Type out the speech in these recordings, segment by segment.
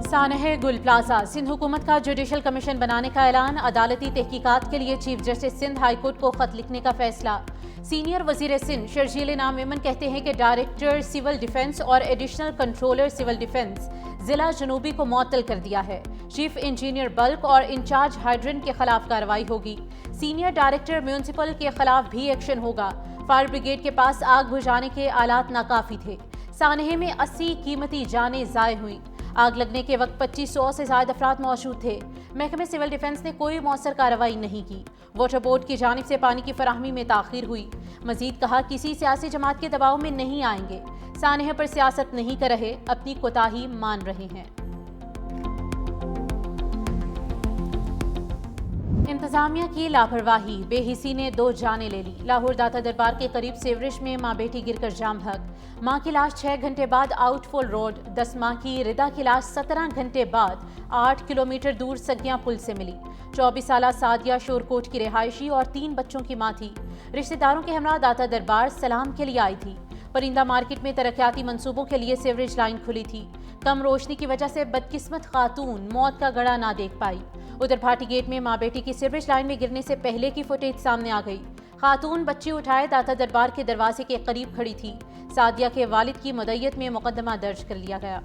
سانحہ گل پلازا سندھ حکومت کا جوڈیشل کمیشن بنانے کا اعلان، عدالتی تحقیقات کے لیے chief justice Sindh high court کو خط لکھنے کا فیصلہ۔ سینئر وزیر سندھ شرجیل انعام میمن کہتے ہیں کہ ڈائریکٹر سول ڈیفنس اور ایڈیشنل کنٹرولر سول ڈیفنس ضلع جنوبی کو معطل کر دیا ہے۔ چیف انجینئر بلک اور انچارج ہائیڈرن کے خلاف کارروائی ہوگی۔ سینئر ڈائریکٹر میونسپل کے خلاف بھی ایکشن ہوگا۔ فائر بریگیڈ کے پاس آگ بجھانے کے آلات ناکافی تھے۔ سانحہ میں 80 قیمتی جانیں ضائع ہوئیں۔ آگ لگنے کے وقت 2500 سے زائد افراد موجود تھے۔ محکمہ سول ڈیفنس نے کوئی مؤثر کارروائی نہیں کی۔ واٹر بورڈ کی جانب سے پانی کی فراہمی میں تاخیر ہوئی۔ مزید کہا، کسی سیاسی جماعت کے دباؤ میں نہیں آئیں گے۔ سانحہ پر سیاست نہیں کر رہے، اپنی کوتاہی مان رہے ہیں۔ انتظامیہ کی لاپرواہی، بے حسی نے 2 جانیں لے لی۔ لاہور داتا دربار کے قریب سیوریج میں ماں بیٹی گر کر جام بھگ۔ ماں کی لاش 6 گھنٹے بعد آؤٹ فول روڈ، 10 ماہ کی ردا کی لاش 17 گھنٹے بعد 8 کلومیٹر دور سگیاں پل سے ملی۔ 24 سالہ سعدیہ شورکوٹ کی رہائشی اور 3 بچوں کی ماں تھی۔ رشتہ داروں کے ہمراہ داتا دربار سلام کے لیے آئی تھی۔ پرندہ مارکیٹ میں ترقیاتی منصوبوں کے لیے سیوریج لائن کھلی تھی۔ کم روشنی کی وجہ سے بدقسمت خاتون موت کا گڑھا نہ دیکھ پائی۔ ادھر بھاٹی گیٹ میں ماں بیٹی کی سیوریج لائن میں گرنے سے پہلے کی فوٹیج سامنے آ گئی۔ خاتون بچی اٹھائے داتا دربار کے دروازے کے قریب کھڑی تھی۔ سعدیہ کے والد کی مدعیت میں مقدمہ درج کر لیا گیا۔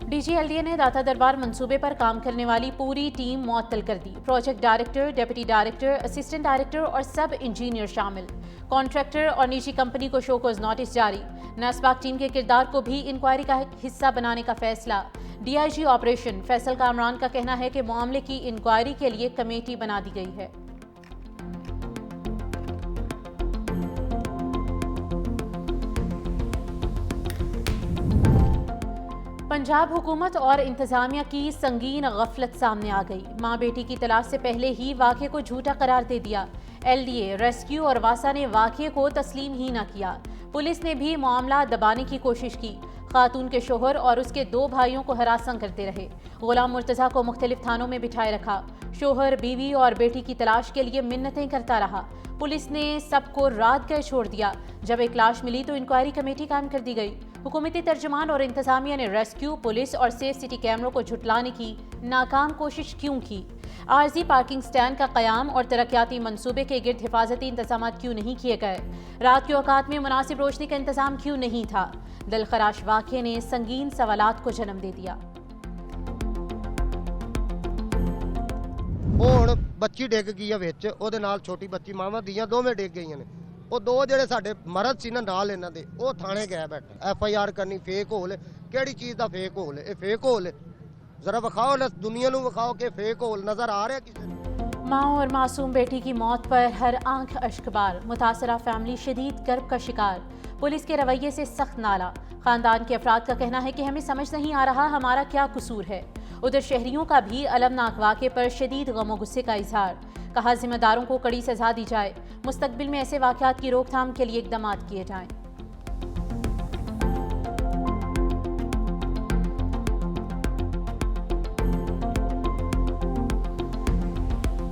D G L D A نے داتا دربار منصوبے پر کام کرنے والی پوری ٹیم معطل کر دی۔ Project director, deputy director, assistant director اور سب انجینئر شامل۔ کانٹریکٹر اور نجی کمپنی کو شوکوز نوٹس جاری۔ نیسباک ٹیم کے کردار کو بھی انکوائری کا حصہ بنانے کا فیصلہ۔ D I G operation Faisal Kamran کا کہنا ہے کہ معاملے کی انکوائری کے لیے کمیٹی بنا دی گئی ہے۔ پنجاب حکومت اور انتظامیہ کی سنگین غفلت سامنے آ گئی۔ ماں بیٹی کی تلاش سے پہلے ہی واقعے کو جھوٹا قرار دے دیا۔ ایل ڈی اے، ریسکیو اور واسا نے واقعے کو تسلیم ہی نہ کیا۔ پولیس نے بھی معاملہ دبانے کی کوشش کی۔ خاتون کے شوہر اور اس کے 2 بھائیوں کو ہراساں کرتے رہے۔ غلام مرتضیٰ کو مختلف تھانوں میں بٹھائے رکھا۔ شوہر، بیوی اور بیٹی کی تلاش کے لیے منتیں کرتا رہا۔ پولیس نے سب کو رات گئے چھوڑ دیا۔ جب ایک لاش ملی تو انکوائری کمیٹی قائم کر دی گئی۔ حکومتی ترجمان اور انتظامیہ نے ریسکیو، پولیس اور سیف سٹی کیمروں کو جھٹلانے کی ناکام کوشش کیوں کی؟ عارضی پارکنگ سٹینڈ کا قیام اور ترقیاتی منصوبے کے گرد حفاظتی انتظامات کیوں نہیں کیے گئے؟ رات کے اوقات میں مناسب روشنی کا انتظام کیوں نہیں تھا؟ دلخراش واقعے نے سنگین سوالات کو جنم دے دیا۔ ਹੁਣ ਬੱਚੀ ਡਿੱਗ ਗਈ ਆ ਵਿੱਚ, ਉਹਦੇ ਨਾਲ ਛੋਟੀ ਬੱਚੀ, ਮਾਵਾਂ ਦੀਆਂ ਦੋਵੇਂ ਡਿੱਗ ਗਈਆਂ ਨੇ। ਉਹ 2 ਜਿਹੜੇ ਸਾਡੇ ਮਰਦ ਸੀ ਨਾ ਨਾਲ ਇਹਨਾਂ ਦੇ, ਉਹ ਥਾਣੇ ਗਏ ਬੈਠੇ। ਐਫ ਆਈ ਆਰ ਕਰਨੀ, ਫੇਕ ਹੋਲ। ਕਿਹੜੀ ਚੀਜ਼ ਦਾ ਫੇਕ ਹੋਲ? ਇਹ ਫੇਕ ਹੋਲ ذرا ਵਿਖਾਓ ਨਾ, ਦੁਨੀਆ ਨੂੰ ਵਿਖਾਓ ਕਿ ਫੇਕ ਹੋਲ ਨਜ਼ਰ ਆ ਰਿਹਾ ਕਿਸੇ ਨੂੰ۔ ماں اور معصوم بیٹی کی موت پر ہر آنکھ اشکبار، متاثرہ فیملی شدید کرب کا شکار۔ پولیس کے رویے سے سخت نالا۔ خاندان کے افراد کا کہنا ہے کہ ہمیں سمجھ نہیں آ رہا ہمارا کیا قصور ہے۔ ادھر شہریوں کا بھی المناک واقعے پر شدید غم و غصے کا اظہار۔ کہا، ذمہ داروں کو کڑی سزا دی جائے، مستقبل میں ایسے واقعات کی روک تھام کے لیے اقدامات کیے جائیں۔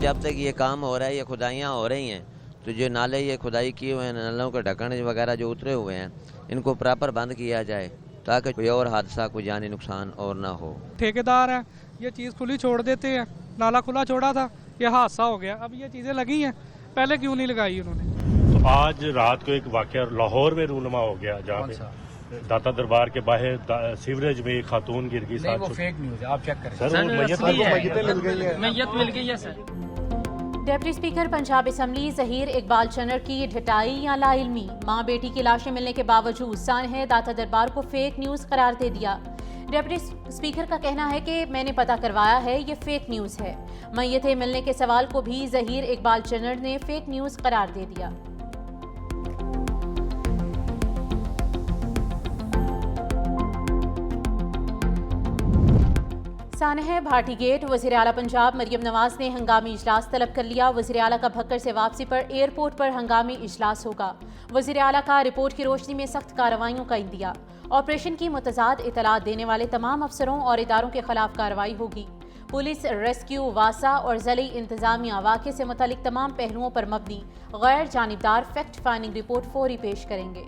جب تک یہ کام ہو رہا ہے، یہ کھدائیاں ہو رہی ہیں، تو جو نالے یہ کھدائی کیے ہوئے ہیں، نالوں کے ڈھکن وغیرہ جو اترے ہوئے ہیں، ان کو پراپر بند کیا جائے تاکہ کوئی اور حادثہ، کوئی جانی نقصان اور نہ ہو۔ ٹھیکیدار ہیں، یہ چیز کھلی چھوڑ دیتے ہیں، نالا کھلا چھوڑا تھا، یہ حادثہ ہو گیا۔ اب یہ چیزیں لگی ہیں، پہلے کیوں نہیں لگائی انہوں نے؟ تو آج رات کو ایک واقعہ لاہور میں رونما ہو گیا، جہاں پہ داتا دربار کے باہر سیوریج میں ایک خاتون گر گئی۔ نہیں، وہ فیک نیوز ہے، آپ چیک کریں سر، وہ میت مل گئی ہے sir. Deputy speaker Punjab assembly Zaheer Iqbal Channar کی ڈھٹائی یا لا علمی؟ ماں بیٹی کی لاشیں ملنے کے باوجود سانحہ داتا دربار کو فیک نیوز قرار دے دیا۔ ڈپٹی اسپیکر کا کہنا ہے کہ میں نے پتہ کروایا ہے، یہ فیک نیوز ہے۔ میتیں ملنے کے سوال کو بھی ظہیر اقبال چنر نے فیک نیوز قرار دے دیا۔ سانحہ بھاٹی گیٹ، وزیر اعلیٰ پنجاب مریم نواز نے ہنگامی اجلاس طلب کر لیا۔ وزیر اعلیٰ کا بھکر سے واپسی پر ایئرپورٹ پر ہنگامی اجلاس ہوگا۔ وزیر اعلیٰ کا رپورٹ کی روشنی میں سخت کارروائیوں کا عندیہ۔ آپریشن کی متضاد اطلاعات دینے والے تمام افسروں اور اداروں کے خلاف کارروائی ہوگی۔ पुलिस, रेस्क्यू, वासा और ज़िली इंतज़ामिया वाक़े से मुतालिक तमाम पहलुओं पर मबनी गैर जानिबदार फैक्ट फाइंडिंग रिपोर्ट फौरी पेश करेंगे।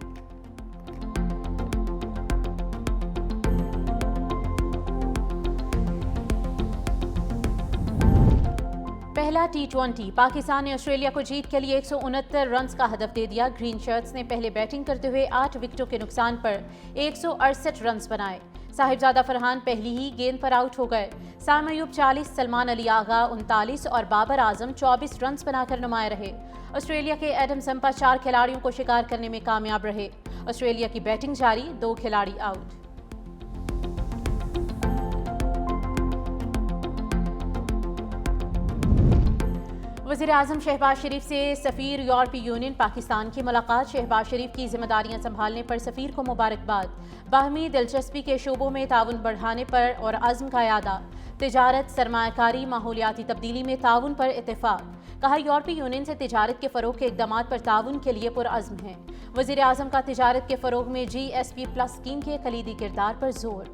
पहला T20 पाकिस्तान ने ऑस्ट्रेलिया को जीत के लिए 169 रन का हदफ दे दिया। ग्रीन शर्ट्स ने पहले बैटिंग करते हुए 8 विकेटों के नुकसान पर 168 रन बनाए। साहिबजादा फरहान पहली ही गेंद पर आउट हो गए। साम अयूब 40, सलमान अली आगा 39 और बाबर आजम 24 रन बनाकर नुमाया रहे। ऑस्ट्रेलिया के एडम संपा 4 खिलाड़ियों को शिकार करने में कामयाब रहे। ऑस्ट्रेलिया की बैटिंग जारी, 2 खिलाड़ी आउट। वज़ीर-ए-आज़म शहबाज शरीफ से सफ़ीर यूरोपीय यूनियन पाकिस्तान की मुलाकात। शहबाज शरीफ की जिम्मेदारियां संभालने पर सफ़ीर को मुबारकबाद। बाहमी दिलचस्पी के शोबों में ताउन बढ़ाने पर और अज़्म का यादा। तिजारत, सरमायाकारी, माहौलियाती तब्दीली में ताउन पर इत्तेफाक। कहा यूरोपीय यूनियन से तिजारत के फ़रोग़ के इक़दामात पर ताउन के लिए पुरअज़्म है। वज़ीर-ए-आज़म का तिजारत के फ़रोग़ में GSP+ स्कीम के कलीदी किरदार पर जोर।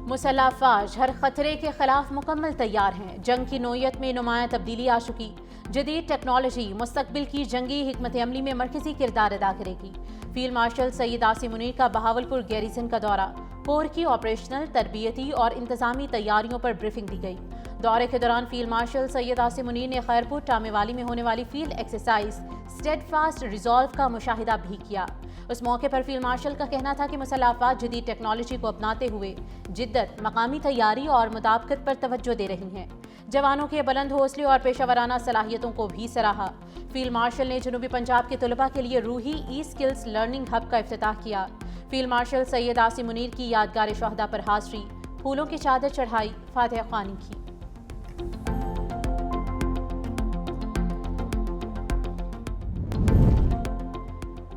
मुसल्लह अफ़वाज हर खतरे के खिलाफ मुकम्मल तैयार हैं। जंग की नोयत में नुमायां तब्दीली आ चुकी। जदीद टेक्नोलॉजी मुस्तकबिल की जंगी हिकमत अमली में मरकजी किरदार अदा करेगी। फील्ड मार्शल सैयद आसिम मुनीर का बहावलपुर गैरिसन का दौरा। कोर की ऑपरेशनल, तरबियती और इंतजामी तैयारियों पर ब्रीफिंग दी गई। दौरे के दौरान फील्ड मार्शल सैयद आसिम मुनीर ने खैरपुर टामेवाली में होने वाली फील्ड एक्सरसाइज स्टेडफास्ट रिजॉल्व का मुशाहिदा भी किया। उस मौके पर फील्ड मार्शल का कहना था कि मुसल्लह अफ़वाज जदीद टेक्नोलॉजी को अपनाते हुए जिद्दत, मकामी तैयारी और मुताबिकत पर तवज्जो दे रही हैं। जवानों के बुलंद हौसले और पेशावराना सलाहियतों को भी सराहा। फील्ड मार्शल ने जनूबी पंजाब के तलबा के लिए रूही ई स्किल्स लर्निंग हब का इफ्तिताह किया। फील्ड मार्शल सैयद आसिम मुनीर की यादगार शहदा पर हाज़री, फूलों की चादर चढ़ाई, फातिहा ख्वानी की।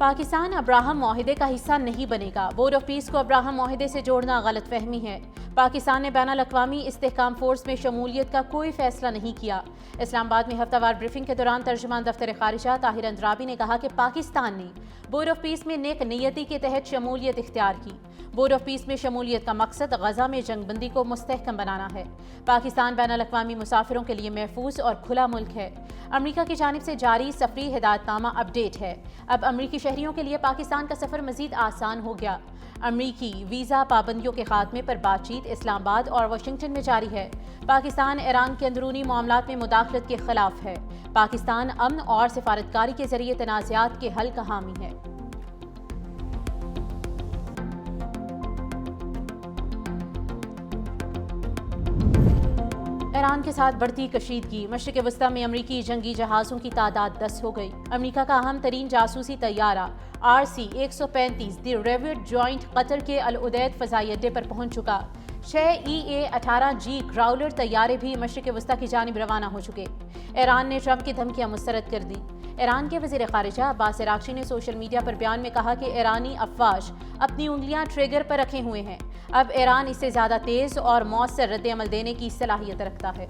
पाकिस्तान अब्राहम मुआहिदे का हिस्सा नहीं बनेगा। बोर्ड ऑफ पीस को अब्राहम मुआहिदे से जोड़ना गलत फहमी है। पाकिस्तान ने बैनुल अक़वामी इस्तेहकाम फोर्स में शमूलियत का कोई फैसला नहीं किया। इस्लामाबाद में हफ्तावार ब्रीफिंग के दौरान तर्जुमान दफ्तर खारिजा ताहिर अंद्राबी ने कहा कि पाकिस्तान ने बोर्ड ऑफ पीस में नेक नियति के तहत शमूलियत इख्तियार की। बोर्ड ऑफ पीस में शमूलियत का मकसद गजा में जंगबंदी को मुस्तहकम बनाना है। पाकिस्तान बैनुल अक़वामी मुसाफिरों के लिए महफूज और खुला मुल्क है। अमरीका की जानिब से जारी सफरी हिदायतनामा अपडेट है। अब अमरीकी शहरियों के लिए पाकिस्तान का सफ़र मज़ीद आसान हो गया। अमरीकी वीज़ा पाबंदियों के खात्मे पर बातचीत इस्लामाबाद और वाशिंगटन में जारी है। पाकिस्तान ईरान के अंदरूनी मामलात में मुदाखलत के खिलाफ है। पाकिस्तान अमन और सिफारतकारी के जरिए तनाज़ात के हल का हामी है। ईरान के साथ बढ़ती कशीदगी। मशरिक़ वस्ता में अमरीकी जंगी जहाज़ों की तादाद 10 हो गई। अमरीका का अहम तरीन जासूसी तैयारा RC-135 the reviewed joint Qatar के अल उदैद फ़ज़ाई अड्डे पर पहुंच चुका। 6 EA-18G ग्राउलर तैयारे भी मशरिक़ वस्ता की जानिब रवाना हो चुके। ईरान ने ट्रंप की धमकियां मुस्तरद कर दी। ईरान के वज़ीर ख़ारिजा अब्बास अराग़ची ने सोशल मीडिया पर बयान में कहा कि ईरानी अफ़वाज अपनी उंगलियां ट्रिगर पर रखे हुए हैं। अब ईरान इससे ज़्यादा तेज़ और मौसर रद्द-ए-अमल देने की सलाहियत रखता है।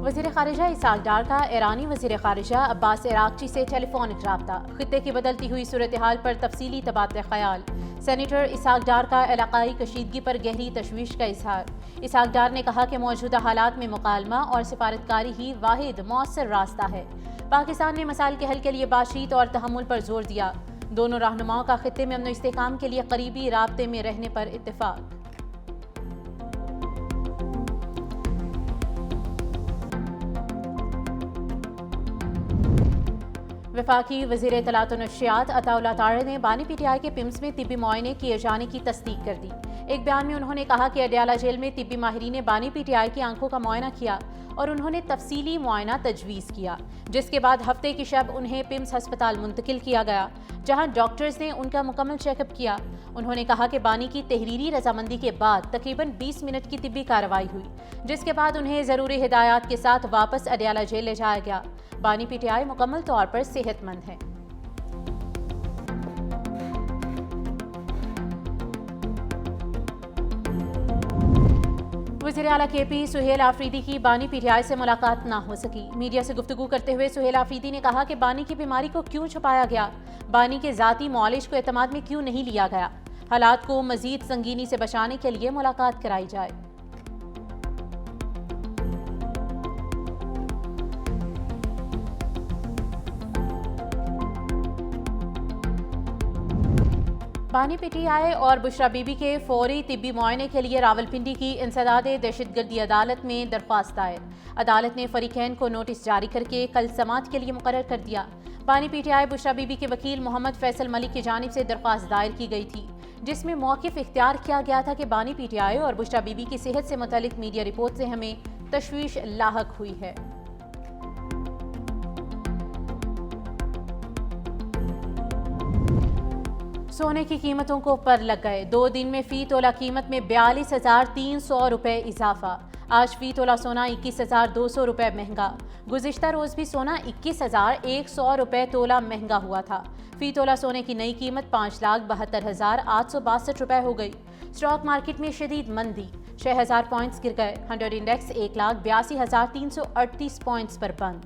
वज़ीर ख़ारिजा इसाक डार का ईरानी वज़ीर ख़ारिजा अब्बास अराग़ची से टेलीफोनिक राब्ता। खित्ते की बदलती हुई सूरत हाल पर तफसीली तबादला ख़याल। सेनेटर इसाक डार का इलाक़ाई कशीदगी पर गहरी तशवीश का इजहार। इसाक डार ने कहा कि मौजूदा हालात में मुकालमा और सिफारतकारी ही वाहिद मौसर रास्ता है। पाकिस्तान ने मसाइल के हल के लिए बातचीत और तहम्मुल पर जोर दिया। दोनों रहनुमाओं का खित्ते में अमन व इस्तेहकाम के लिए करीबी राब्ते में रहने पर इत्तेफाक। वफाकी वज़ीर इत्तलात व नशरियात अताउल्लाह तारड़ ने बानी PTI के पिम्स में तिब्बी मुआयने किए जाने की तस्दीक कर दी। एक बयान में उन्होंने कहा कि अडयाला जेल में तिब्बी माहिरीन ने बानी PTI की आंखों का मुआयना किया और उन्होंने तफसीली मुआयना तजवीज़ किया, जिसके बाद हफ्ते की शब उन्हें पिम्स हस्पताल मुंतकिल किया गया, जहां डॉक्टर्स ने उनका मुकम्मल चेकअप किया। उन्होंने कहा कि बानी की तहरीरी रजामंदी के बाद तकरीबन 20 मिनट की तिब्बी कार्रवाई हुई, जिसके बाद उन्हें ज़रूरी हिदायत के साथ वापस अडयाला जेल ले जाया गया। बानी PTI मुकम्मल तौर पर सेहतमंद है। वज़ीर आला KP सुहेल आफरीदी की बानी PTI से मुलाकात ना हो सकी। मीडिया से गुफ्तगू करते हुए सुहेल आफरीदी ने कहा कि बानी की बीमारी को क्यों छुपाया गया, बानी के ज़ाती मौलिज को एतमाद में क्यों नहीं लिया गया, हालात को मज़ीद संगीनी से बचाने के लिए मुलाकात कराई जाए। बानी PTI और बुशरा बीबी के फौरी तिब्बी मुआयने के लिए रावलपिंडी की इंसदाद दहशतगर्दी अदालत में दरख्वास्त दायर। अदालत ने फरीकैन को नोटिस जारी करके कल समात के लिए मुकर्रर कर दिया। बानी PTI बुशरा बीबी के वकील मोहम्मद फैसल मलिक की जानिब से दरख्वास्त दायर की गई थी, जिसमें मौक़िफ़ इख्तियार किया गया था कि बानी PTI और बुशरा बीबी की सेहत से मुतालिक मीडिया रिपोर्ट से हमें तशवीश लाहक हुई है। सोने की कीमतों को पर लग गए। 2 दिन में फ़ी तोला कीमत में 42,300 रुपये इजाफा। आज फ़ी तोला सोना 21,200 रुपये महंगा। गुज़िश्ता रोज़ भी सोना 21,100 रुपये तोला महंगा हुआ था। फ़ी तोला सोने की नई कीमत 5,72,862 रुपये हो गई। स्टॉक मार्केट में शदीद मंदी, 6,000 पॉइंट्स गिर गए। 100 इंडेक्स 1,82,338 पॉइंट्स पर बंद।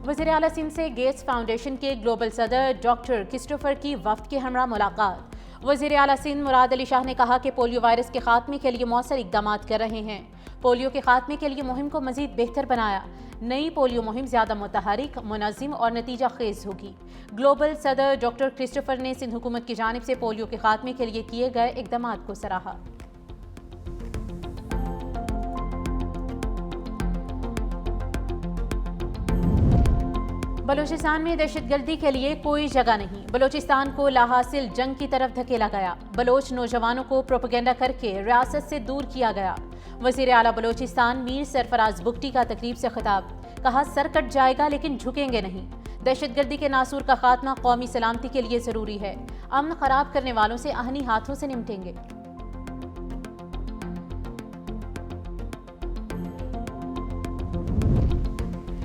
वज़ीर आला सिंध से गेट्स फाउंडेशन के ग्लोबल सदर डॉक्टर क्रिस्टोफर की वफ्द के हमरा मुलाकात। वज़ीर आला सिंध मुराद अली शाह ने कहा कि पोलियो वायरस के खात्मे के लिए मौसर इक़दाम कर रहे हैं। पोलियो के खात्मे के लिए मुहिम को मज़ीद बेहतर बनाया। नई पोलियो मुहिम ज़्यादा मुतहरिक, मुनज़्ज़म और नतीजा खेज़ होगी। ग्लोबल सदर डॉक्टर क्रिस्टोफर ने सिंध हुकूमत की जानिब से पोलियो के खात्मे के लिए किए गए इक़दाम को सराहा। बलूचिस्तान में दहशतगर्दी के लिए कोई जगह नहीं। बलूचिस्तान को लाहासिल जंग की तरफ धकेला गया। बलोच नौजवानों को प्रोपेगेंडा करके रियासत से दूर किया गया। वज़ीर आला बलूचिस्तान मीर सरफराज बुगटी का तकरीब से खिताब, कहा सर कट जाएगा लेकिन झुकेंगे नहीं। दहशतगर्दी के नासूर का खात्मा कौमी सलामती के लिए ज़रूरी है। अमन खराब करने वालों से आहनी हाथों से निपटेंगे।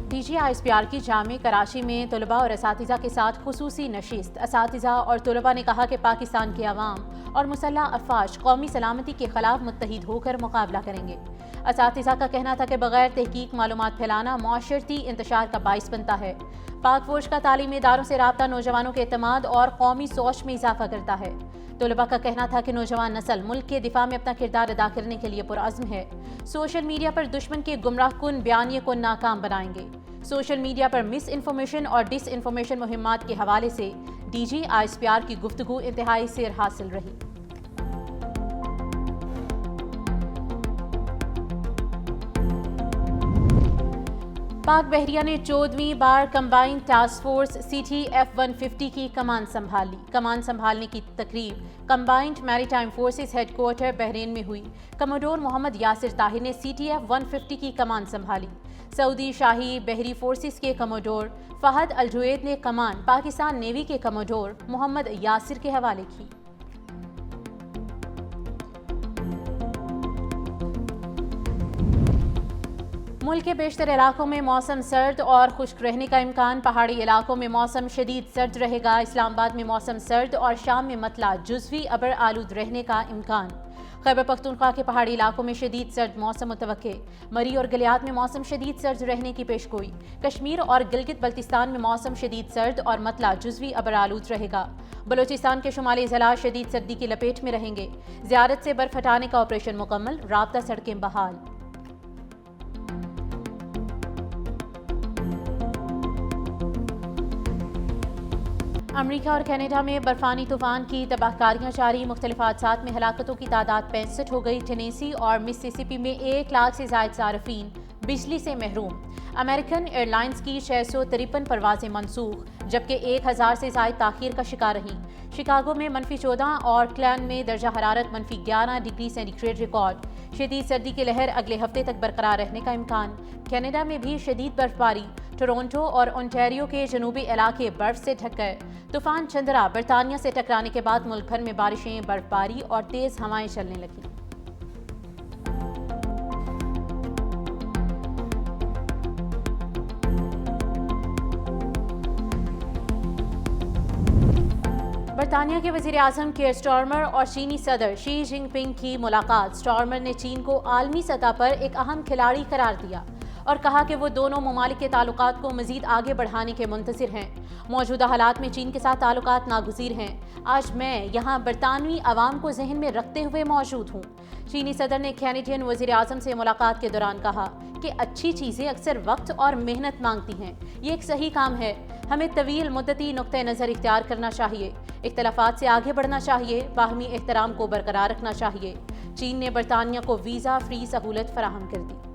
DG ISPR की जामे कराची में तलबा और असातिज़ा के साथ खुसूसी नशिस्त। असातिज़ा और तलबा ने कहा कि पाकिस्तान के अवाम और मुसल्लह अफवाज कौमी सलामती के खिलाफ मुत्तहिद होकर मुकाबला करेंगे। असातिज़ा का कहना था कि बगैर तहकीक मालूमात फैलाना मुआशरती इंतशार का बाइस बनता है। पाक फौज का तालीमी इदारों से राब्ता नौजवानों के एतमाद और कौमी सोच में इजाफा करता है। तलबा का कहना था कि नौजवान नस्ल मुल्क के दिफा में अपना किरदार अदा करने के लिए पुरअज़्म है। सोशल मीडिया पर दुश्मन के गुमराह कुन बयानिए को नाकाम बनाएंगे। सोशल मीडिया पर मिस इन्फॉर्मेशन और डिस इन्फॉर्मेशन मुहिम्मात के हवाले से DG ISPR की गुफ्तगू इंतहाई सेर हासिल रही। पाक बहरिया ने 14वीं बार कंबाइंड टास्क फोर्स CTF-150 की कमान संभाल ली। कमान संभालने की तकरीब combined maritime forces headquarter Bahrain में हुई। कमोडोर मोहम्मद यासिर ताहिर ने CTF-150 की कमान संभाली। सऊदी शाही बहरी फोर्सेस के कमोडोर फहद अल जुएद ने कमान पाकिस्तान नेवी के कमोडोर मोहम्मद यासिर के हवाले की। मुल्क के बेशतर इलाकों में मौसम सर्द और खुश्क रहने का इम्कान। पहाड़ी इलाकों में मौसम शदीद सर्द रहेगा। इस्लामाबाद में मौसम सर्द और शाम में मतला जुज़वी अबर आलूद रहने का इम्कान। खैबर पख्तूनख्वा के पहाड़ी इलाकों में शदीद सर्द मौसम मुतवक्के। मरी और गलियात में मौसम शदीद सर्द रहने की पेशगोई। कश्मीर और गिलगित बल्तिस्तान में मौसम शदीद सर्द और मतला जुज़वी अबर आलूद रहेगा। बलूचिस्तान के शुमाली ज़िला शदीद सर्दी की लपेट में रहेंगे। ज़ियारत से बर्फ हटाने का ऑपरेशन मुकम्मल, राब्ता सड़कें बहाल। अमरीका और कनाडा में बर्फानी तूफान की तबाहकारियां जारी। मुख्तलिफ हादसात में हलाकतों की तादाद 65 हो गई। टेनेसी और मिसिसिपी में 1 लाख से ज़ायद सारफीन बिजली से महरूम। अमेरिकन एयरलाइंस की 653 परवाजें मनसूख, जबकि 1000 से ज़ायद ताख़ीर का शिकार रहीं। शिकागो में -14 और क्लैन में दर्जा हरारत -11 डिग्री सेंटीग्रेड रिकॉर्ड। शदीद सर्दी की लहर अगले हफ्ते तक बरकरार रहने का इम्कान। कनाडा में भी शदीद बर्फबारी। टोरंटो और ओंटारियो के जनूबी इलाके बर्फ से ढक गए। तूफान चंद्रा बरतानिया से टकराने के बाद मुल्क भर में बारिशें, बर्फबारी और तेज़ हवाएं चलने लगीं। برطانیہ کے وزیر اعظم کیئر سٹارمر اور چینی صدر شی جن پنگ کی ملاقات۔ سٹارمر نے چین کو عالمی سطح پر ایک اہم کھلاڑی قرار دیا اور کہا کہ وہ دونوں ممالک کے تعلقات کو مزید آگے بڑھانے کے منتظر ہیں۔ موجودہ حالات میں چین کے ساتھ تعلقات ناگزیر ہیں۔ آج میں یہاں برطانوی عوام کو ذہن میں رکھتے ہوئے موجود ہوں۔ چینی صدر نے کینیڈین وزیر اعظم سے ملاقات کے دوران کہا کہ اچھی چیزیں اکثر وقت اور محنت مانگتی ہیں۔ یہ ایک صحیح کام ہے۔ ہمیں طویل مدتی نقطہ نظر اختیار کرنا چاہیے، اختلافات سے آگے بڑھنا چاہیے، باہمی احترام کو برقرار رکھنا چاہیے۔ چین نے برطانیہ کو ویزا فری سہولت فراہم کر دی۔